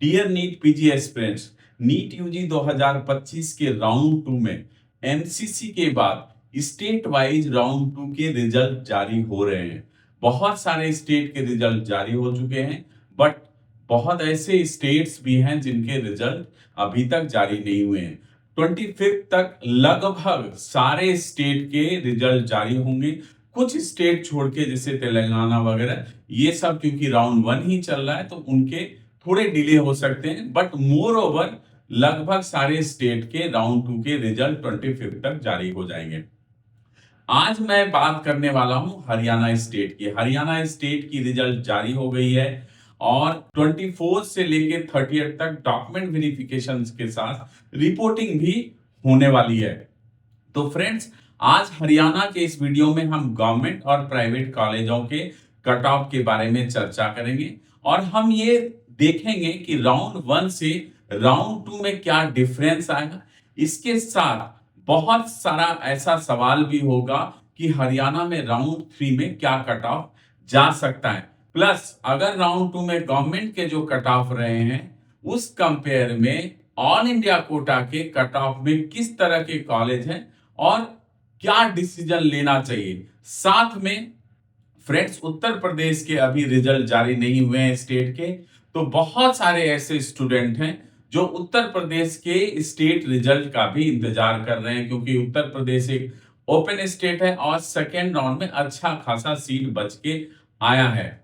Dear NEET PG aspirants, NEET UG 2025 के round 2 में MCC के बाद स्टेट वाइज राउंड 2 के रिजल्ट जारी हो रहे हैं। बहुत सारे स्टेट के रिजल्ट जारी हो चुके हैं, बट बहुत ऐसे स्टेट्स भी हैं जिनके रिजल्ट अभी तक जारी नहीं हुए हैं। 25 तक लगभग सारे स्टेट के रिजल्ट जारी होंगे। कुछ स्टेट छोड़ के जैसे तेलंगाना वगैरह, ये सब क्योंकि राउंड 1 ही चल रहा है तो उनके थोड़े डिले हो सकते हैं, बट मोर ओवर लगभग सारे स्टेट के राउंड 2 के रिजल्ट 25 तक जारी हो जाएंगे। आज मैं बात करने वाला हूं हरियाणा स्टेट की। हरियाणा स्टेट की रिजल्ट जारी हो गई है और 24 से लेके 30 तक डॉक्यूमेंट वेरिफिकेशन के साथ रिपोर्टिंग भी होने वाली है। तो फ्रेंड्स, आज हरियाणा के इस वीडियो में हम गवर्नमेंट और प्राइवेट कॉलेजों के कट ऑफ के बारे में चर्चा करेंगे और हम ये देखेंगे कि राउंड 1 से राउंड 2 में क्या डिफरेंस आएगा। इसके साथ बहुत सारा ऐसा सवाल भी होगा कि हरियाणा में राउंड 3 में क्या कट ऑफ जा सकता है। प्लस अगर राउंड 2 में गवर्नमेंट के जो कट ऑफ रहे हैं उस कंपेयर में ऑल इंडिया कोटा के कट ऑफ में किस तरह के कॉलेज हैं और क्या डिसीजन लेना चाहिए। साथ में फ्रेंड्स, उत्तर प्रदेश के अभी रिजल्ट जारी नहीं हुए हैं स्टेट के, तो बहुत सारे ऐसे स्टूडेंट हैं जो उत्तर प्रदेश के स्टेट रिजल्ट का भी इंतजार कर रहे हैं, क्योंकि उत्तर प्रदेश एक ओपन स्टेट है और सेकेंड राउंड में अच्छा खासा सीट बच के आया है।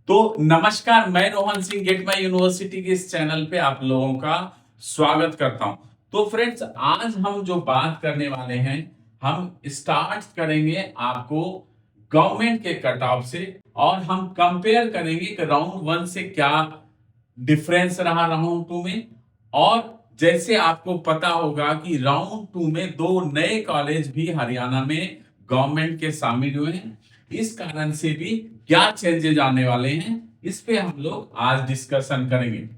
तो नमस्कार, मैं Rohan Singh get my university के इस चैनल पे आप लोगों का स्वागत करता हूं। तो फ्रेंड्स, आज हम जो बात करने वाले हैं, हम स्टार्ट करेंगे आपको गवर्नमेंट के कट ऑफ से और हम कंपेयर करेंगे कि राउंड 1 से क्या डिफरेंस रहा राउंड 2 में। और जैसे आपको पता होगा कि राउंड 2 में 2 नए कॉलेज भी हरियाणा में गवर्नमेंट के शामिल हुए हैं, इस कारण से भी क्या चेंजेस आने वाले हैं इस पे हम लोग आज डिस्कशन करेंगे।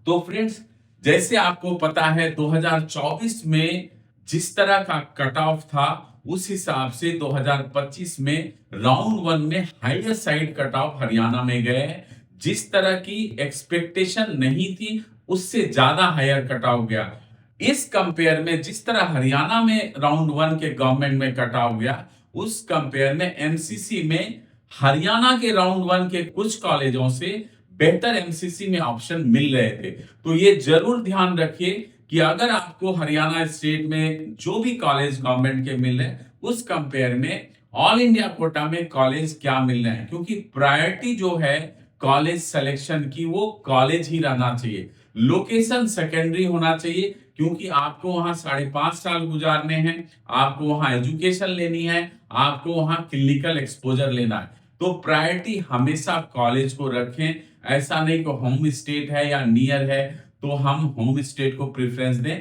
तो फ्रेंड्स, जैसे आपको पता है 2024 में जिस तरह का कट ऑफ था उस हिसाब से 2025 में राउंड 1 में higher side cut off Haryana में गए हैं। जिस तरह की एक्सपेक्टेशन नहीं थी उससे ज्यादा हायर कट ऑफ गया। इस कंपेयर में जिस तरह हरियाणा में राउंड 1 के गवर्नमेंट में कट ऑफ गया, उस कंपेयर में एमसीसी में हरियाणा के राउंड 1 के कुछ कॉलेजों से बेहतर एमसीसी में ऑप्शन मिल रहे थे। तो ये जरूर ध्यान रखिए कि अगर आपको हरियाणा स्टेट में जो भी कॉलेज गवर्नमेंट के मिल रहे हैं उस कंपेयर में ऑल इंडिया कोटा में कॉलेज क्या मिल रहे हैं, क्योंकि प्रायोरिटी जो है कॉलेज सिलेक्शन की वो कॉलेज ही रहना चाहिए। लोकेशन सेकेंडरी होना चाहिए, क्योंकि आपको वहां 5.5 साल गुजारने हैं, आपको वहां एजुकेशन लेनी है, आपको वहां क्लिनिकल एक्सपोजर लेना है। तो प्रायोरिटी हमेशा कॉलेज को रखें। ऐसा नहीं कि होम स्टेट है या नियर है तो हम होम स्टेट को प्रेफरेंस दें।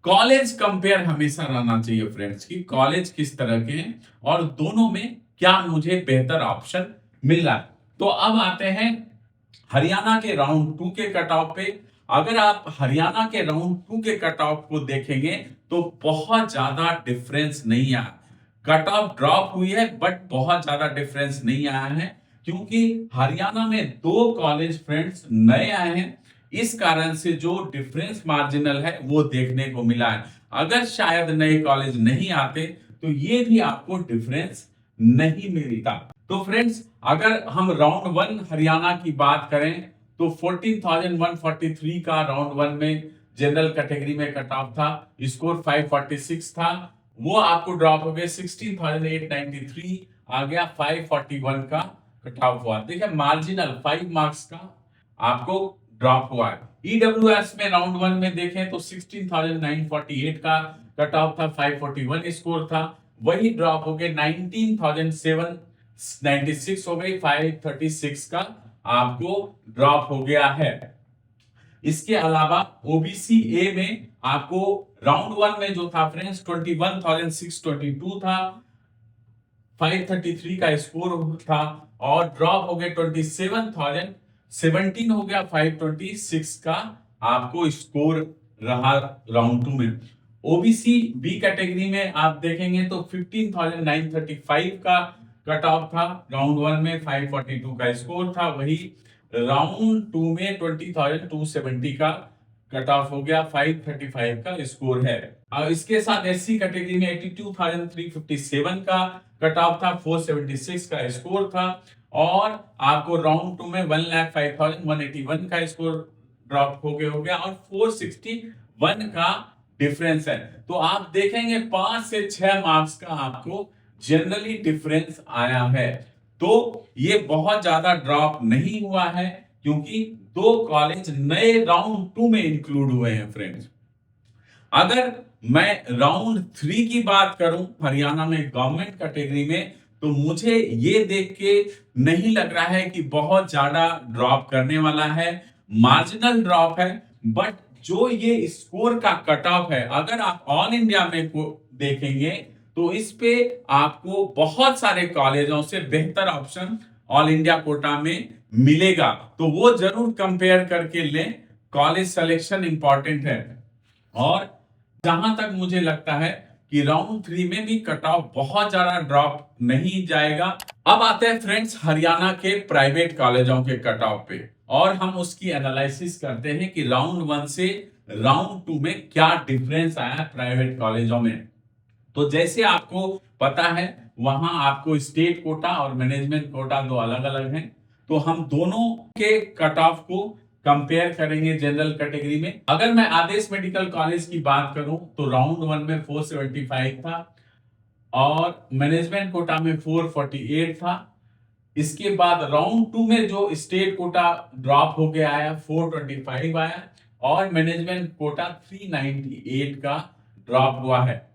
कॉलेज कंपेयर हमेशा रहना चाहिए फ्रेंड्स, कि कॉलेज किस तरह के हैं और दोनों में क्या मुझे बेहतर ऑप्शन मिल रहा है। तो अब आते हैं हरियाणा के राउंड 2 के कट ऑफ पे। अगर आप हरियाणा के राउंड 2 के कट ऑफ को देखेंगे तो बहुत ज्यादा डिफरेंस नहीं आया। कट ऑफ ड्रॉप हुई है बट बहुत ज्यादा डिफरेंस नहीं आया है, क्योंकि हरियाणा में 2 कॉलेज फ्रेंड्स नए आए हैं। इस कारण से जो डिफरेंस मार्जिनल है वो देखने को मिला है। अगर शायद नए कॉलेज नहीं आते तो ये भी आपको डिफरेंस नहीं मिलता। तो फ्रेंड्स, अगर हम राउंड 1 हरियाणा की बात करें तो 14,143 का राउंड 1 में जनरल कैटेगरी में कट ऑफ था, स्कोर 546 था, वो आपको ड्रॉप हो गया 16,893 आ गया, 541 का कट ऑफ हुआ। देखिए मार्जिनल 5 मार्क्स का आपको ड्रॉप हुआ है। ईडब्ल्यूएस में राउंड 1 में देखें तो 16,948 का कट ऑफ था, 541 स्कोर था, वही ड्रॉप हो गया 19,796 हो गई, 536 का आपको ड्रॉप हो गया है। इसके अलावा ओबीसी ए में आपको राउंड 1 में जो था फ्रेंड्स 21,622 था, 533 का स्कोर था और ड्रॉप हो गया 27,017 हो गया, 526 का आपको स्कोर रहा राउंड 2 में। ओबीसी बी कैटेगरी में आप देखेंगे तो 15,935 का कट ऑफ था, राउंड 1 में 542 का स्कोर था, वही राउंड 2 में 20,270 का कट ऑफ हो गया, 535 का स्कोर है। और इसके साथ एससी कैटेगरी में 82,357 का कट ऑफ था, 476 का स्कोर था। और आपको राउंड 2 में 1,05,181 का स्कोर ड्रॉप हो गया और 461 का डिफरेंस है। तो आप देखेंगे 5 से 6 मार्क्स का आपको जनरली डिफरेंस आया है। तो ये बहुत ज्यादा ड्रॉप नहीं हुआ है, क्योंकि 2 कॉलेज नए राउंड 2 में इंक्लूड हुए हैं फ्रेंड्स। अगर मैं राउंड 3 की बात करूं हरियाणा में गवर्नमेंट कैटेगरी में, तो मुझे ये देख के नहीं लग रहा है कि बहुत ज्यादा ड्रॉप करने वाला है, मार्जिनल ड्रॉप है। बट जो ये स्कोर का कट ऑफ है, अगर आप ऑल इंडिया में को देखेंगे तो इस पे आपको बहुत सारे कॉलेजों से बेहतर ऑप्शन ऑल इंडिया कोटा में मिलेगा। तो वो जरूर कंपेयर करके लें, कॉलेज सिलेक्शन इंपॉर्टेंट है। और जहां तक मुझे लगता है कि राउंड 3 में भी कट ऑफ बहुत ज्यादा ड्रॉप नहीं जाएगा। अब आते हैं फ्रेंड्स हरियाणा के प्राइवेट कॉलेजों के कट ऑफ पे, और हम उसकी एनालिसिस करते हैं कि राउंड 1 से राउंड 2 में क्या डिफरेंस आया प्राइवेट कॉलेजों में। तो जैसे आपको पता है, वहां आपको स्टेट कोटा और मैनेजमेंट कोटा दो अलग अलग हैं। तो हम दोनों के कट ऑफ को कंपेयर करेंगे जनरल कैटेगरी में। अगर मैं आदेश मेडिकल कॉलेज की बात करूं तो राउंड 1 में 475 था और मैनेजमेंट कोटा में 448 था। इसके बाद राउंड 2 में जो स्टेट कोटा ड्रॉप होके आया 425 आया और मैनेजमेंट कोटा 398 का ड्रॉप हुआ है।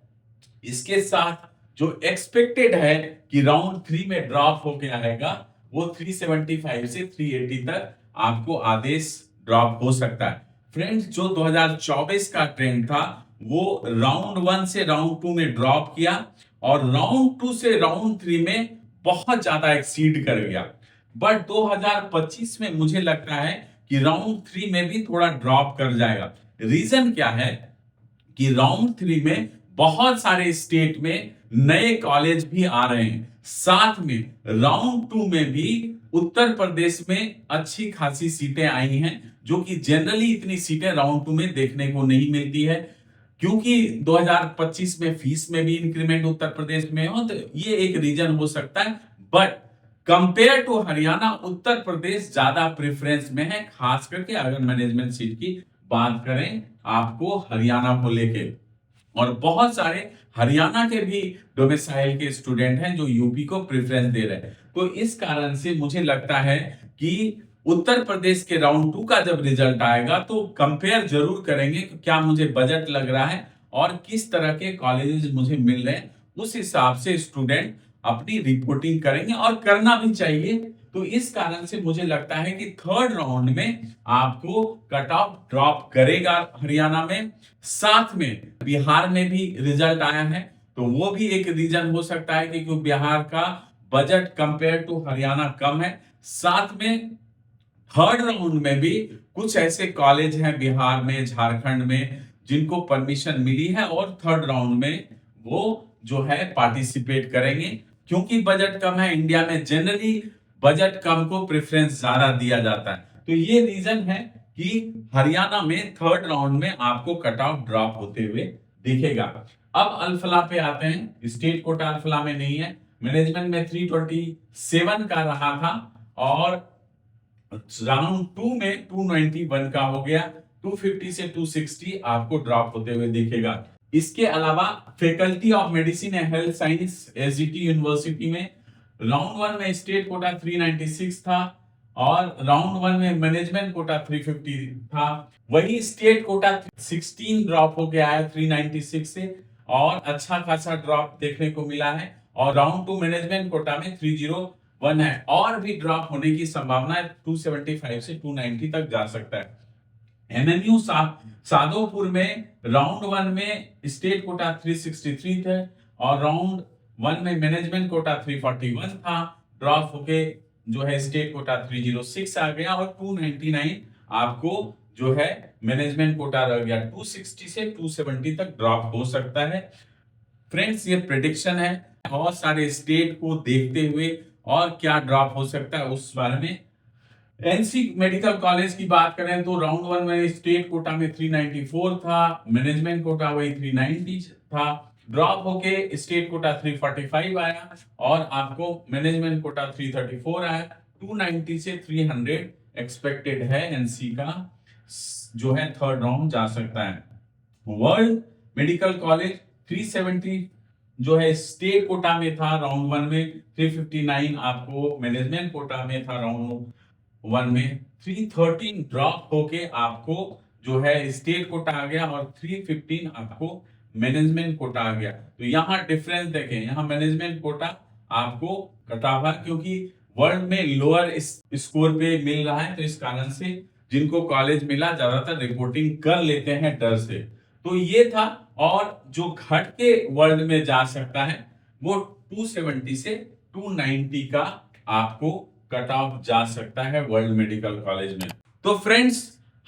इसके साथ जो एक्सपेक्टेड है कि राउंड 3 में ड्रॉप होके आएगा, वो 375 से 380 तक आपको आदेश ड्रॉप हो सकता है। फ्रेंड्स, जो 2024 का ट्रेंड था वो राउंड 1 से राउंड 2 में ड्रॉप किया और राउंड 2 से राउंड 3 में बहुत ज्यादा एक्सीड कर गया। बट 2025 में मुझे लगता है कि राउंड 3 में भी थोड़ा ड्रॉप कर जाएगा। रीजन क्या है कि राउंड 3 में बहुत सारे स्टेट में नए कॉलेज भी आ रहे हैं। साथ में राउंड 2 में भी उत्तर प्रदेश में अच्छी खासी सीटें आई हैं, जो कि जनरली इतनी सीटें राउंड 2 में देखने को नहीं मिलती है, क्योंकि 2025 में फीस में भी इंक्रीमेंट उत्तर प्रदेश में हो, तो ये एक रीजन हो सकता है। But compare to Haryana, Uttar Pradesh ज्यादा प्रेफरेंस में है, खास करके अगर मैनेजमेंट सीट की बात करें आपको हरियाणा को लेके। और बहुत सारे हरियाणा के भी डोमिसाइल के स्टूडेंट हैं जो यूपी को प्रेफरेंस दे रहे हैं। तो इस कारण से मुझे लगता है कि उत्तर प्रदेश के राउंड 2 का जब रिजल्ट आएगा तो कंपेयर जरूर करेंगे कि क्या मुझे बजट लग रहा है और किस तरह के कॉलेजेस मुझे मिल रहे हैं। उस हिसाब से स्टूडेंट अपनी रिपोर्टिंग करेंगे और करना भी चाहिए। तो इस कारण से मुझे लगता है कि थर्ड राउंड में आपको कट ऑफ ड्रॉप करेगा हरियाणा में। साथ में बिहार में भी रिजल्ट आया है, तो वो भी एक रीजन हो सकता है कि क्योंकि बिहार का बजट कंपेयर टू हरियाणा कम है। साथ में थर्ड राउंड में भी कुछ ऐसे कॉलेज हैं बिहार में, झारखंड में, जिनको परमिशन मिली है और थर्ड राउंड में वो जो है पार्टिसिपेट करेंगे। क्योंकि बजट कम है, इंडिया में जनरली बजट कम को प्रेफरेंस ज्यादा दिया जाता है। तो ये रीजन है कि हरियाणा में थर्ड राउंड में आपको कट ऑफ ड्रॉप होते हुए दिखेगा। अब अल्फला पे आते हैं। स्टेट कोटा अल्फला में नहीं है, मैनेजमेंट में 327 का रहा था और राउंड 2 में 291 का हो गया। 250 से 260 आपको ड्रॉप होते हुए दिखेगा। इसके अलावा faculty of medicine and health science SGT university में राउंड 1 में स्टेट कोटा 396 था और राउंड 1 में मैनेजमेंट कोटा 350 था। वही स्टेट कोटा 16 ड्रॉप हो गया है 396 से और अच्छा खासा ड्रॉप देखने को मिला है। और राउंड 2 मैनेजमेंट कोटा में 301 है और भी ड्रॉप होने की संभावना है, 275 से 290 तक जा सकता है। एमएमयू सादोपुर में राउंड 1 में स्टेट कोटा 363 थे और राउंड 1 में मैनेजमेंट कोटा 341 था। ड्रॉप होके जो है स्टेट कोटा 306 आ गया और 299 आपको जो है मैनेजमेंट कोटा रह गया। 260 से 270 तक ड्रॉप हो सकता है। फ्रेंड्स, ये प्रेडिक्शन है, बहुत सारे स्टेट को देखते हुए और क्या ड्रॉप हो सकता है उस बारे में एनसी मेडिकल कॉलेज की बात करें तो राउंड वन में स्टेट कोटा में 394 था, मैनेजमेंट कोटा वही 390 था, ड्रॉप होके स्टेट कोटा 345 आया और आपको मैनेजमेंट कोटा 334 आया। 290 से 300 एक्सपेक्टेड है एनसी का जो है थर्ड राउंड जा सकता है। वर्ल्ड मेडिकल कॉलेज 370 जो है स्टेट कोटा में था राउंड वन में, 359 आपको मैनेजमेंट कोटा में था राउंड वन में, 313 ड्रॉप होके आपको जो है स्टेट कोटा आ गया और 315 आपको मैनेजमेंट कोटा आ गया। तो यहाँ डिफरेंस देखें, यहाँ मैनेजमेंट कोटा आपको कटा हुआ क्योंकि वर्ल्ड में लोअर स्कोर पे मिल रहा है, तो इस कारण से जिनको कॉलेज मिला ज्यादातर रिपोर्टिंग कर लेते हैं डर से। तो ये था, और जो घट के वर्ल्ड में जा सकता है वो 270 से 290 का आपको कट ऑफ जा सकता है वर्ल्ड मेडिकल कॉलेज में। तो फ्रेंड्स,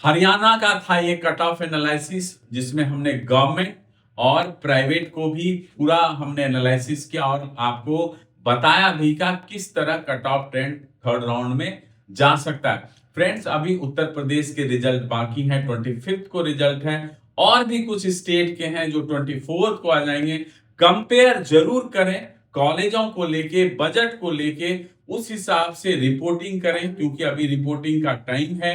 हरियाणा का था ये कट ऑफ एनालिसिस जिसमें हमने गवर्नमेंट और प्राइवेट को भी पूरा हमने एनालिसिस किया और आपको बताया भी का किस तरह cut off trend third round में जा सकता है। फ्रेंड्स, अभी उत्तर प्रदेश के रिजल्ट बाकी हैं, 25 को रिजल्ट है, और भी कुछ स्टेट के हैं जो 24 को आ जाएंगे। कंपेयर जरूर करें कॉलेजों को लेके, बजट को लेके, उस हिसाब से रिपोर्टिंग करें क्योंकि अभी रिपोर्टिंग का टाइम है,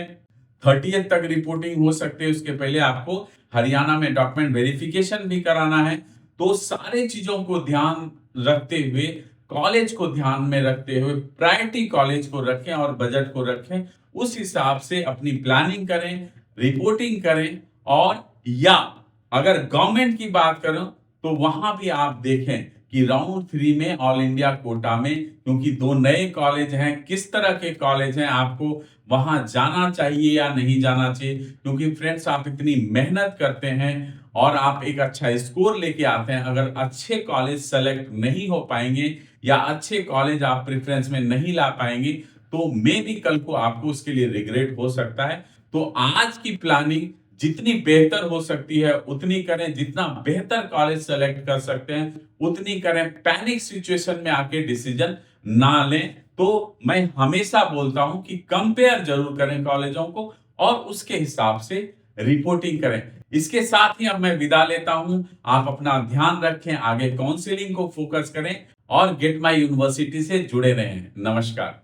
30th तक रिपोर्टिंग हो सकते हैं। उसके पहले आपको हरियाणा में डॉक्यूमेंट वेरिफिकेशन भी कराना है। तो सारे चीजों को ध्यान रखते हुए, कॉलेज को ध्यान में रखते हुए, प्रायोरिटी कॉलेज को रखें और बजट को रखें, उस हिसाब से अपनी प्लानिंग करें, रिपोर्टिंग करें। और या अगर गवर्नमेंट की बात करें तो वहां भी आप देखें कि राउंड 3 में ऑल इंडिया कोटा में, क्योंकि 2 नए कॉलेज हैं, किस तरह के कॉलेज हैं, आपको वहां जाना चाहिए या नहीं जाना चाहिए। क्योंकि फ्रेंड्स, आप इतनी मेहनत करते हैं और आप एक अच्छा स्कोर लेके आते हैं, अगर अच्छे कॉलेज सेलेक्ट नहीं हो पाएंगे या अच्छे कॉलेज आप प्रेफरेंस में नहीं ला पाएंगे तो मे भी कल को आपको उसके लिए रिग्रेट हो सकता है। तो आज की प्लानिंग जितनी बेहतर हो सकती है उतनी करें, जितना बेहतर कॉलेज सेलेक्ट कर सकते हैं उतनी करें। पैनिक सिचुएशन में आके डिसीजन ना लें। तो मैं हमेशा बोलता हूं कि कंपेयर जरूर करें कॉलेजों को और उसके हिसाब से रिपोर्टिंग करें। इसके साथ ही अब मैं विदा लेता हूं। आप अपना ध्यान रखें, आगे काउंसलिंग को फोकस करें और गेट माई यूनिवर्सिटी से जुड़े रहें। नमस्कार।